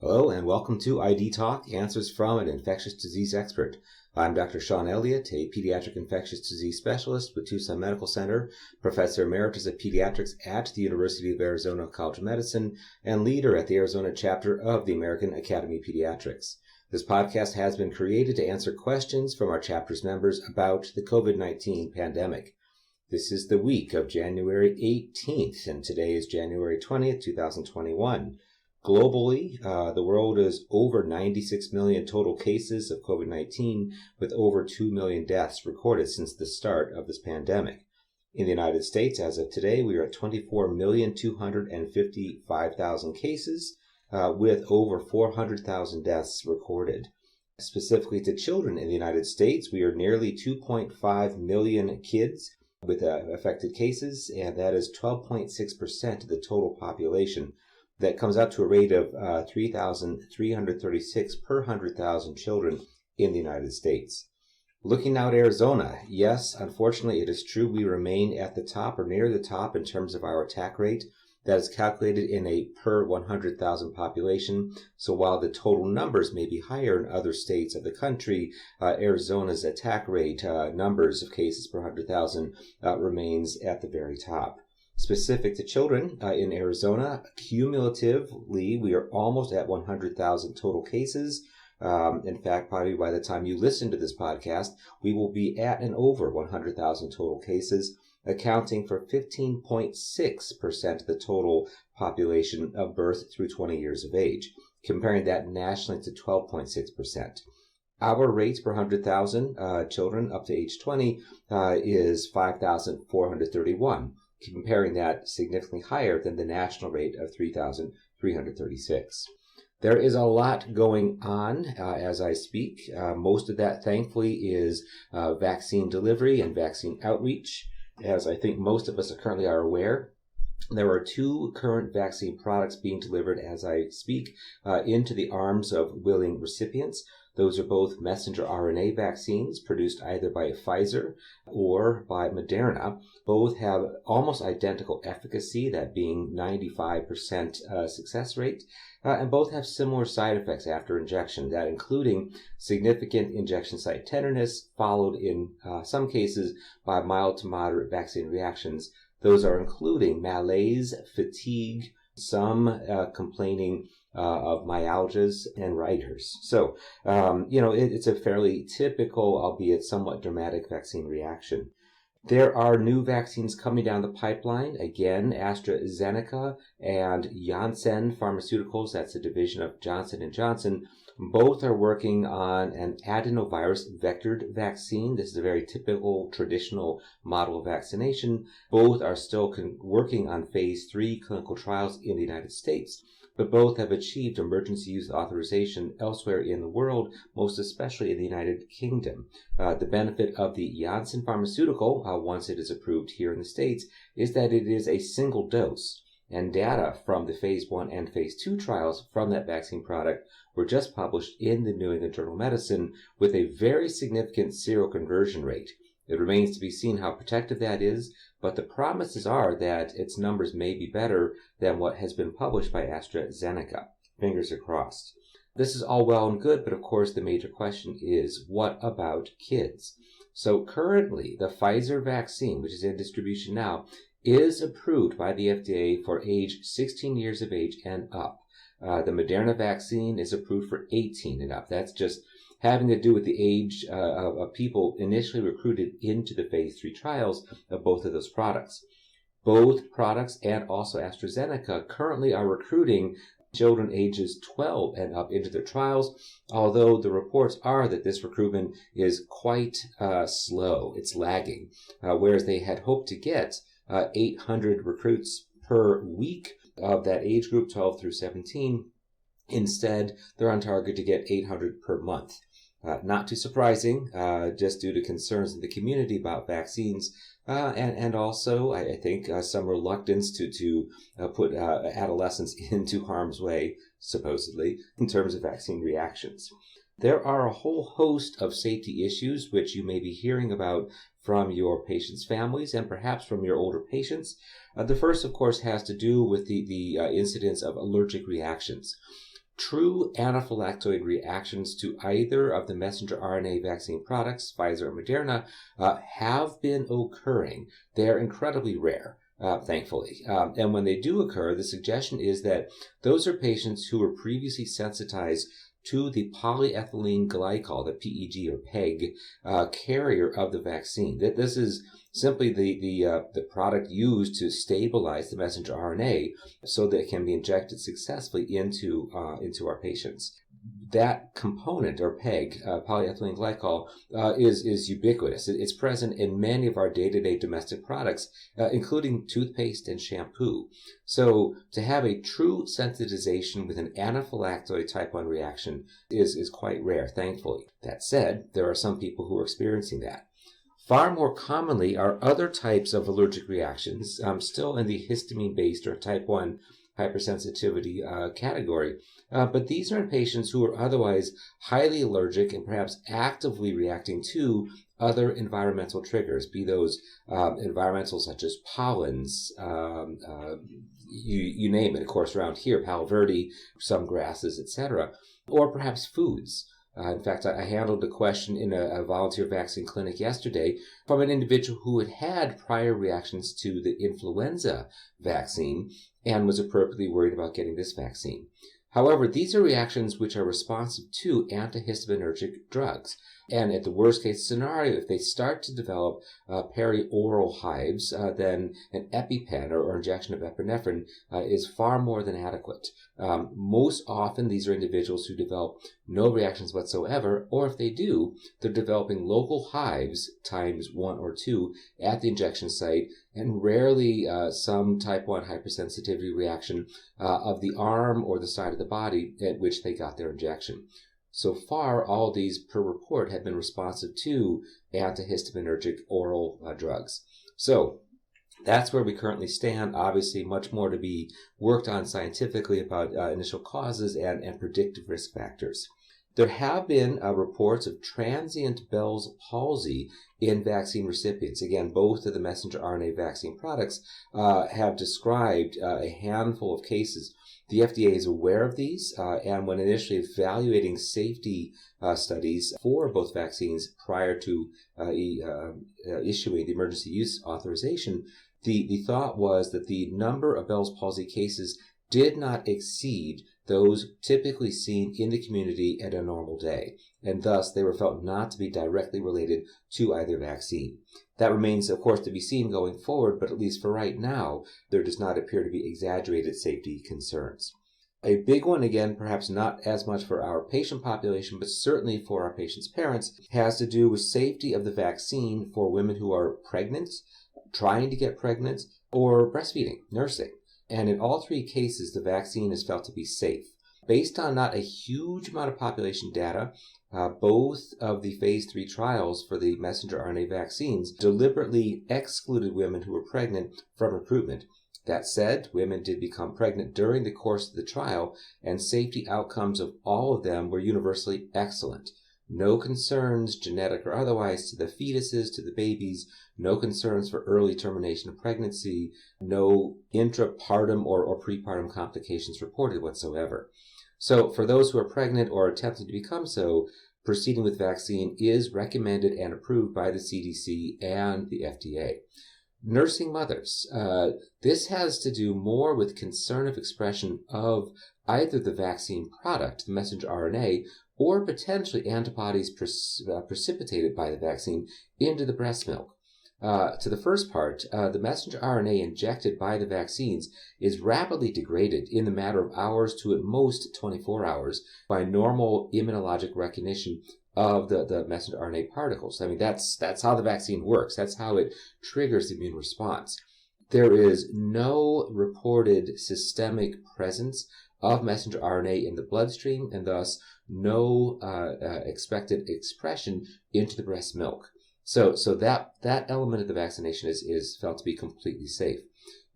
Hello and welcome to ID Talk, Answers from an Infectious Disease Expert. I'm Dr. Sean Elliott, a pediatric infectious disease specialist with Tucson Medical Center, professor emeritus of pediatrics at the University of Arizona College of Medicine, and leader at the Arizona chapter of the American Academy of Pediatrics. This podcast has been created to answer questions from our chapter's members about the COVID-19 pandemic. This is the week of January 18th, and today is January 20th, 2021. Globally, the world is over 96 million total cases of COVID-19, with over 2 million deaths recorded since the start of this pandemic. In the United States, as of today, we are at 24,255,000 cases, with over 400,000 deaths recorded. Specifically to children in the United States, we are nearly 2.5 million kids with affected cases, and that is 12.6% of the total population. That comes out to a rate of 3,336 per 100,000 children in the United States. Looking now at Arizona, yes, unfortunately, it is true we remain at the top or near the top in terms of our attack rate. That is calculated in a per 100,000 population. So while the total numbers may be higher in other states of the country, Arizona's attack rate, numbers of cases per 100,000, remains at the very top. Specific to children in Arizona, cumulatively, we are almost at 100,000 total cases. In fact, probably by the time you listen to this podcast, we will be at and over 100,000 total cases, accounting for 15.6% of the total population of birth through 20 years of age, comparing that nationally to 12.6%. Our rates per 100,000 children up to age 20 is 5,431. Comparing that significantly higher than the national rate of 3,336. There is a lot going on as I speak. Most of that, thankfully, is vaccine delivery and vaccine outreach. As I think most of us currently are aware, there are 2 current vaccine products being delivered as I speak into the arms of willing recipients. Those are both messenger RNA vaccines produced either by Pfizer or by Moderna. Both have almost identical efficacy, that being 95% success rate, and both have similar side effects after injection, that including significant injection site tenderness, followed in some cases by mild to moderate vaccine reactions. Those are including malaise, fatigue, some complaining of myalgias and rigors. So, it's a fairly typical, albeit somewhat dramatic vaccine reaction. There are new vaccines coming down the pipeline. Again, AstraZeneca and Janssen Pharmaceuticals, that's a division of Johnson & Johnson, both are working on an adenovirus vectored vaccine. This is a very typical, traditional model of vaccination. Both are still working on phase 3 clinical trials in the United States, but both have achieved emergency use authorization elsewhere in the world, most especially in the United Kingdom. The benefit of the Janssen pharmaceutical, once it is approved here in the States, is that it is a single dose. And data from the phase 1 and phase 2 trials from that vaccine product were just published in the New England Journal of Medicine with a very significant seroconversion rate. It remains to be seen how protective that is, but the promises are that its numbers may be better than what has been published by AstraZeneca. Fingers are crossed. This is all well and good, but of course the major question is, what about kids? So currently, the Pfizer vaccine, which is in distribution now, is approved by the FDA for age 16 years of age and up. The Moderna vaccine is approved for 18 and up. That's just having to do with the age of people initially recruited into the phase 3 trials of both of those products. Both products and also AstraZeneca currently are recruiting children ages 12 and up into their trials, although the reports are that this recruitment is quite slow. It's lagging, whereas they had hoped to get 800 recruits per week of that age group, 12 through 17. Instead, they're on target to get 800 per month. Not too surprising, just due to concerns in the community about vaccines, and also, I think, some reluctance to put adolescents into harm's way, supposedly, in terms of vaccine reactions. There are a whole host of safety issues which you may be hearing about from your patients' families and perhaps from your older patients. The first, of course, has to do with the incidence of allergic reactions. true anaphylactoid reactions to either of the messenger RNA vaccine products, Pfizer or Moderna, have been occurring. They are incredibly rare. Thankfully. And when they do occur, the suggestion is that those are patients who were previously sensitized to the polyethylene glycol, the PEG or PEG carrier of the vaccine. That this is simply the product used to stabilize the messenger RNA so that it can be injected successfully into our patients. That component, or PEG, polyethylene glycol, is ubiquitous. It's present in many of our day-to-day domestic products, including toothpaste and shampoo. So to have a true sensitization with an anaphylactoid type 1 reaction is quite rare, thankfully. That said, there are some people who are experiencing that. Far more commonly are other types of allergic reactions, still in the histamine-based or type 1 hypersensitivity category. But these are in patients who are otherwise highly allergic and perhaps actively reacting to other environmental triggers, be those environmental such as pollens, you name it, of course, around here, Palo Verde, some grasses, etc., or perhaps foods. In fact, I handled a question in a volunteer vaccine clinic yesterday from an individual who had had prior reactions to the influenza vaccine and was appropriately worried about getting this vaccine. However, these are reactions which are responsive to antihistaminergic drugs. And at the worst case scenario, if they start to develop perioral hives, then an EpiPen or injection of epinephrine is far more than adequate. Most often, these are individuals who develop no reactions whatsoever, or if they do, they're developing local hives times 1 or 2 at the injection site, and rarely some type 1 hypersensitivity reaction of the arm or the side of the body at which they got their injection. So far, all these per report have been responsive to antihistaminergic oral drugs. So that's where we currently stand. Obviously, much more to be worked on scientifically about initial causes and predictive risk factors. There have been reports of transient Bell's palsy in vaccine recipients. Again, both of the messenger RNA vaccine products have described a handful of cases. The FDA is aware of these, and when initially evaluating safety studies for both vaccines prior to issuing the emergency use authorization, the thought was that the number of Bell's palsy cases did not exceed those typically seen in the community at a normal day, and thus they were felt not to be directly related to either vaccine. That remains, of course, to be seen going forward, but at least for right now, there does not appear to be exaggerated safety concerns. A big one, again, perhaps not as much for our patient population, but certainly for our patients' parents, has to do with safety of the vaccine for women who are pregnant, trying to get pregnant, or breastfeeding, nursing. And in all 3 cases, the vaccine is felt to be safe. Based on not a huge amount of population data, both of the phase 3 trials for the messenger RNA vaccines deliberately excluded women who were pregnant from recruitment. That said, women did become pregnant during the course of the trial, and safety outcomes of all of them were universally excellent. No concerns, genetic or otherwise, to the fetuses, to the babies, no concerns for early termination of pregnancy, no intrapartum or prepartum complications reported whatsoever. So for those who are pregnant or attempting to become so, proceeding with vaccine is recommended and approved by the CDC and the FDA. Nursing mothers. This has to do more with concern of expression of either the vaccine product, the messenger RNA, or potentially antibodies precipitated by the vaccine into the breast milk. To the first part, the messenger RNA injected by the vaccines is rapidly degraded in the matter of hours to at most 24 hours by normal immunologic recognition of the messenger RNA particles. I mean, that's how the vaccine works. That's how it triggers the immune response. There is no reported systemic presence of messenger RNA in the bloodstream, and thus no expected expression into the breast milk. So that element of the vaccination is felt to be completely safe.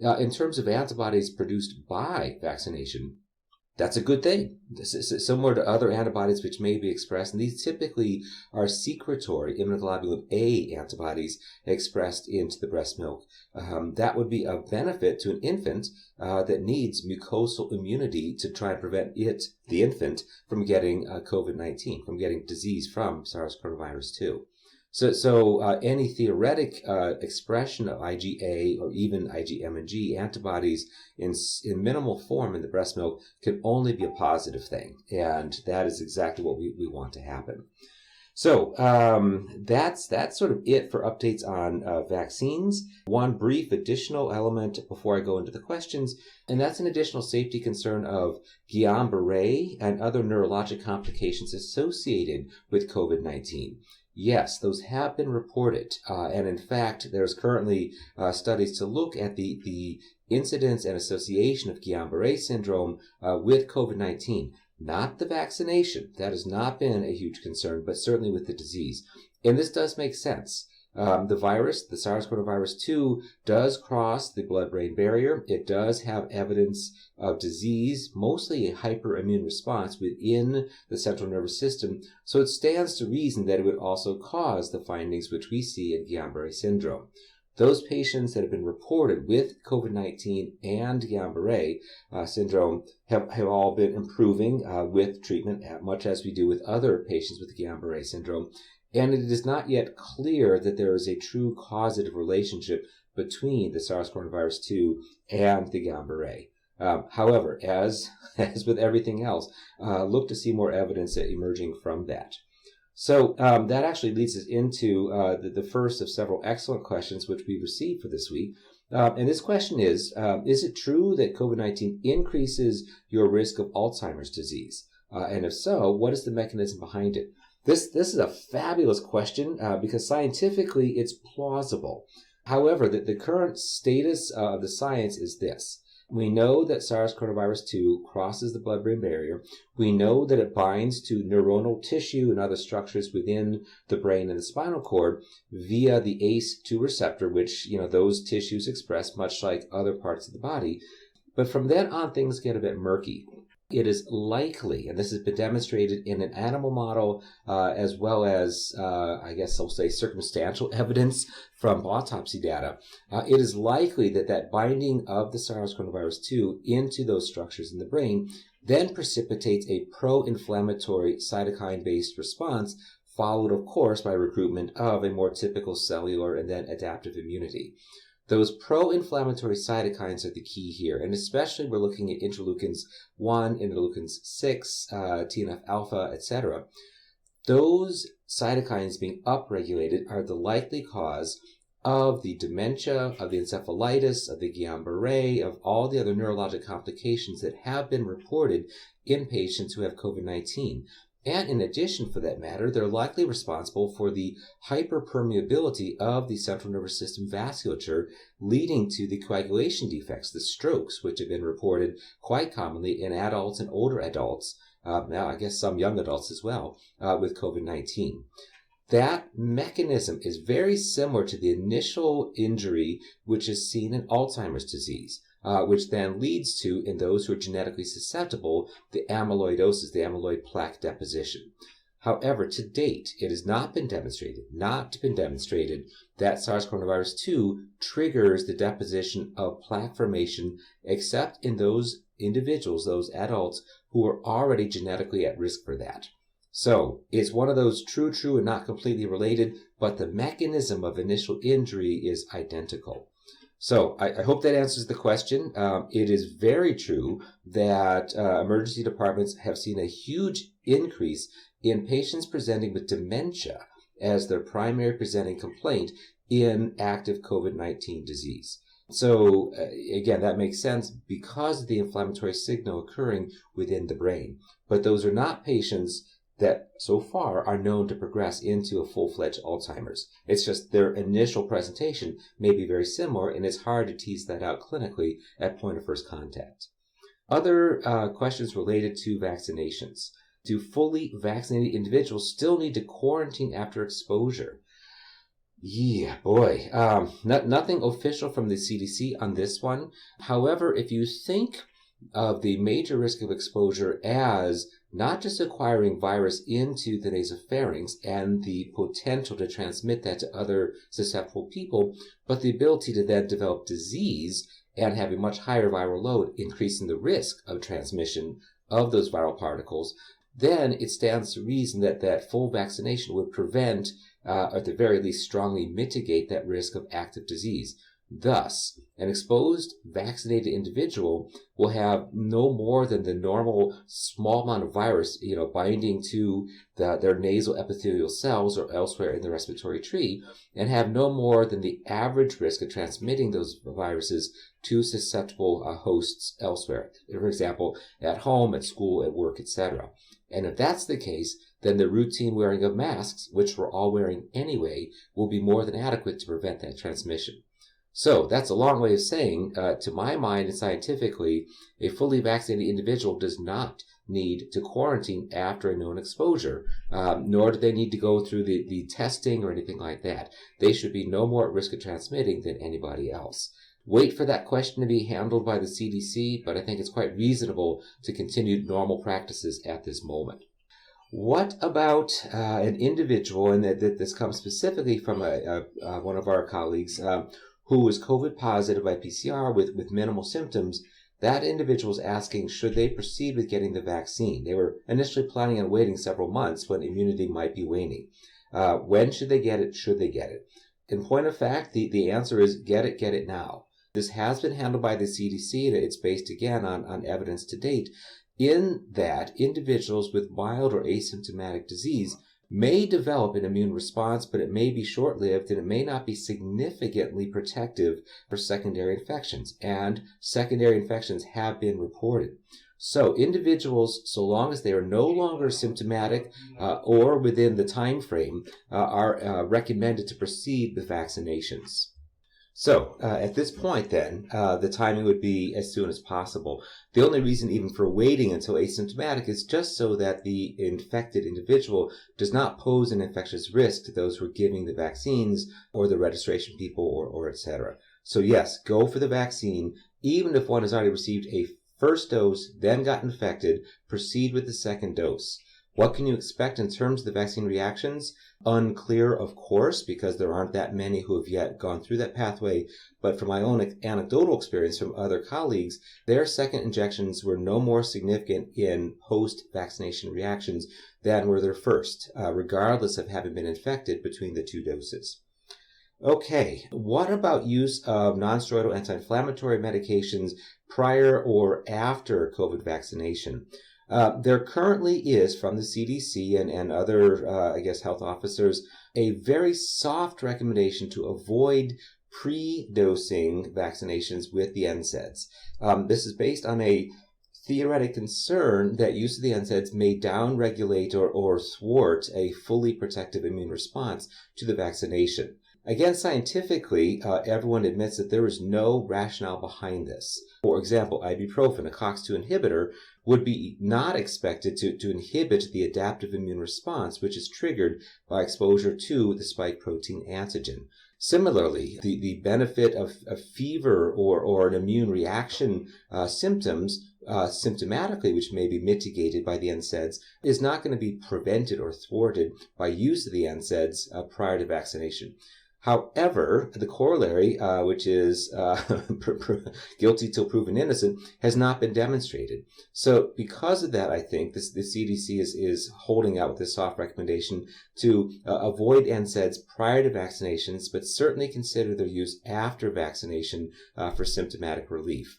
In terms of antibodies produced by vaccination, That's a good thing. This is similar to other antibodies which may be expressed, and these typically are secretory immunoglobulin A antibodies expressed into the breast milk. That would be of benefit to an infant that needs mucosal immunity to try and prevent the infant, from getting COVID-19, from getting disease from SARS-CoV-2. So any theoretic expression of IgA or even IgM and G antibodies in minimal form in the breast milk can only be a positive thing, and that is exactly what we want to happen. So that's sort of it for updates on vaccines. One brief additional element before I go into the questions, and that's an additional safety concern of Guillain-Barré and other neurologic complications associated with COVID-19. Yes, those have been reported, and in fact, there's currently studies to look at the incidence and association of Guillain-Barré syndrome with COVID-19. Not the vaccination. That has not been a huge concern, but certainly with the disease. And this does make sense. The virus, the SARS-CoV-2, does cross the blood-brain barrier. It does have evidence of disease, mostly a hyperimmune response within the central nervous system. So it stands to reason that it would also cause the findings which we see in Guillain-Barré syndrome. Those patients that have been reported with COVID-19 and Guillain-Barré syndrome have all been improving with treatment, much as we do with other patients with Guillain-Barré syndrome. And it is not yet clear that there is a true causative relationship between the SARS-CoV-2 and the Guillain-Barré. However, as with everything else, look to see more evidence emerging from that. So that actually leads us into the first of several excellent questions which we received for this week. And this question is it true that COVID-19 increases your risk of Alzheimer's disease? And if so, what is the mechanism behind it? This is a fabulous question because scientifically it's plausible. However, the current status of the science is this. We know that SARS-CoV-2 crosses the blood-brain barrier. We know that it binds to neuronal tissue and other structures within the brain and the spinal cord via the ACE2 receptor, which, those tissues express much like other parts of the body. But from then on, things get a bit murky. It is likely, and this has been demonstrated in an animal model, as well as, I'll say, circumstantial evidence from autopsy data. It is likely that binding of the SARS-CoV-2 into those structures in the brain then precipitates a pro-inflammatory cytokine-based response, followed, of course, by recruitment of a more typical cellular and then adaptive immunity. Those pro-inflammatory cytokines are the key here, and especially we're looking at interleukins 1, interleukins 6, TNF-alpha, etc. Those cytokines being upregulated are the likely cause of the dementia, of the encephalitis, of the Guillain-Barré, of all the other neurologic complications that have been reported in patients who have COVID-19. And in addition, for that matter, they're likely responsible for the hyperpermeability of the central nervous system vasculature, leading to the coagulation defects, the strokes, which have been reported quite commonly in adults and older adults, now I guess some young adults as well, with COVID-19. That mechanism is very similar to the initial injury which is seen in Alzheimer's disease. Which then leads to, in those who are genetically susceptible, the amyloidosis, the amyloid plaque deposition. However, to date, it has not been demonstrated that SARS-CoV-2 triggers the deposition of plaque formation, except in those individuals, those adults, who are already genetically at risk for that. So, it's one of those true and not completely related, but the mechanism of initial injury is identical. So I hope that answers the question. It is very true that emergency departments have seen a huge increase in patients presenting with dementia as their primary presenting complaint in active COVID-19 disease. So again, that makes sense because of the inflammatory signal occurring within the brain. But those are not patients that so far are known to progress into a full-fledged Alzheimer's. It's just their initial presentation may be very similar, and it's hard to tease that out clinically at point of first contact. Other questions related to vaccinations. Do fully vaccinated individuals still need to quarantine after exposure? Yeah, boy. Nothing official from the CDC on this one. However, if you think of the major risk of exposure as not just acquiring virus into the nasopharynx and the potential to transmit that to other susceptible people, but the ability to then develop disease and have a much higher viral load, increasing the risk of transmission of those viral particles. Then it stands to reason that full vaccination would prevent, or at the very least strongly mitigate that risk of active disease. Thus, an exposed, vaccinated individual will have no more than the normal small amount of virus, binding to their nasal epithelial cells or elsewhere in the respiratory tree, and have no more than the average risk of transmitting those viruses to susceptible hosts elsewhere. For example, at home, at school, at work, etc. And if that's the case, then the routine wearing of masks, which we're all wearing anyway, will be more than adequate to prevent that transmission. So that's a long way of saying, to my mind and scientifically, a fully vaccinated individual does not need to quarantine after a known exposure, nor do they need to go through the testing or anything like that. They should be no more at risk of transmitting than anybody else. Wait for that question to be handled by the CDC, but I think it's quite reasonable to continue normal practices at this moment. What about an individual, and that this comes specifically from one of our colleagues, who was COVID positive by PCR with minimal symptoms? That individual is asking, should they proceed with getting the vaccine? They were initially planning on waiting several months when immunity might be waning. When should they get it? Should they get it? In point of fact, the answer is get it now. This has been handled by the CDC, and it's based again on evidence to date, in that individuals with mild or asymptomatic disease may develop an immune response, but it may be short-lived and it may not be significantly protective for secondary infections. And secondary infections have been reported. So individuals, so long as they are no longer symptomatic or within the time frame, are recommended to proceed with vaccinations. So at this point then, the timing would be as soon as possible. The only reason even for waiting until asymptomatic is just so that the infected individual does not pose an infectious risk to those who are giving the vaccines or the registration people or etc. So yes, go for the vaccine. Even if one has already received a first dose, then got infected, proceed with the second dose. What can you expect in terms of the vaccine reactions? Unclear, of course, because there aren't that many who have yet gone through that pathway. But from my own anecdotal experience from other colleagues, their second injections were no more significant in post-vaccination reactions than were their first, regardless of having been infected between the two doses. Okay, what about use of non-steroidal anti-inflammatory medications prior or after COVID vaccination? There currently is, from the CDC and other, health officers, a very soft recommendation to avoid pre-dosing vaccinations with the NSAIDs. This is based on a theoretic concern that use of the NSAIDs may downregulate or thwart a fully protective immune response to the vaccination. Again, scientifically, everyone admits that there is no rationale behind this. For example, ibuprofen, a COX-2 inhibitor, would be not expected to inhibit the adaptive immune response, which is triggered by exposure to the spike protein antigen. Similarly, the benefit of fever or an immune reaction symptoms symptomatically, which may be mitigated by the NSAIDs, is not going to be prevented or thwarted by use of the NSAIDs prior to vaccination. However, the corollary, which is guilty till proven innocent, has not been demonstrated. So because of that, I think the CDC is holding out with this soft recommendation to avoid NSAIDs prior to vaccinations, but certainly consider their use after vaccination for symptomatic relief.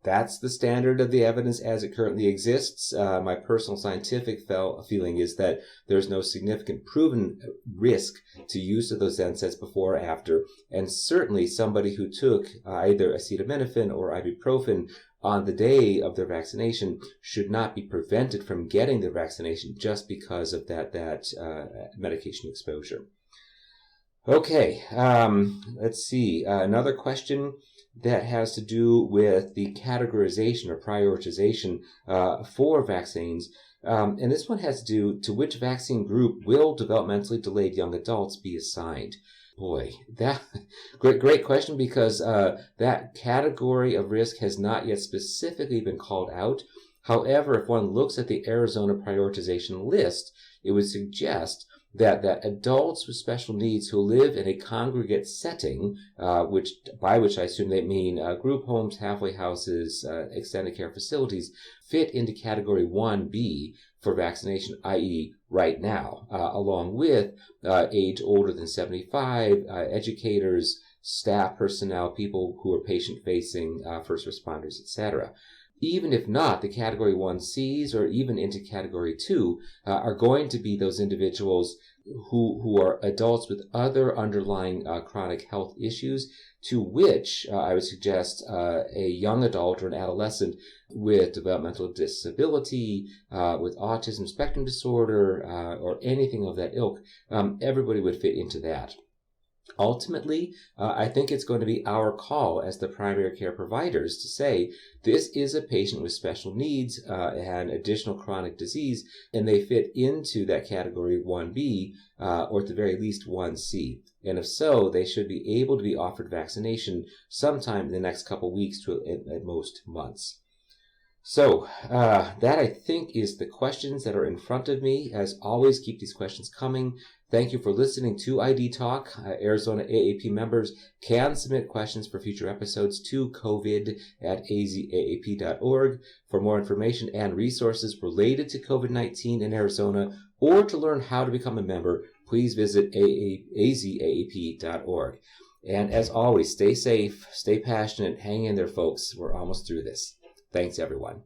That's the standard of the evidence as it currently exists. My personal scientific feeling is that there's no significant proven risk to use of those NSAIDs before or after, and certainly somebody who took either acetaminophen or ibuprofen on the day of their vaccination should not be prevented from getting their vaccination just because of that medication exposure. Okay, let's see. Another question that has to do with the categorization or prioritization for vaccines. And this one has to do to which vaccine group will developmentally delayed young adults be assigned. Boy, that great question, because that category of risk has not yet specifically been called out. However, if one looks at the Arizona prioritization list, it would suggest that adults with special needs who live in a congregate setting, by which I assume they mean group homes, halfway houses, extended care facilities, fit into category 1B for vaccination, i.e. right now, along with age older than 75, educators, staff personnel, people who are patient-facing, first responders, etc. Even if not, the category 1Cs or even into category 2 are going to be those individuals who are adults with other underlying chronic health issues, to which I would suggest a young adult or an adolescent with developmental disability, with autism spectrum disorder, or anything of that ilk. Everybody would fit into that. Ultimately, I think it's going to be our call as the primary care providers to say, this is a patient with special needs and additional chronic disease, and they fit into that category 1B, or at the very least 1C. And if so, they should be able to be offered vaccination sometime in the next couple weeks to at most months. So that, I think, is the questions that are in front of me. As always, keep these questions coming. Thank you for listening to ID Talk. Arizona AAP members can submit questions for future episodes to covid@azaap.org. For more information and resources related to COVID-19 in Arizona, or to learn how to become a member, please visit azaap.org. And as always, stay safe, stay passionate, hang in there, folks. We're almost through this. Thanks, everyone.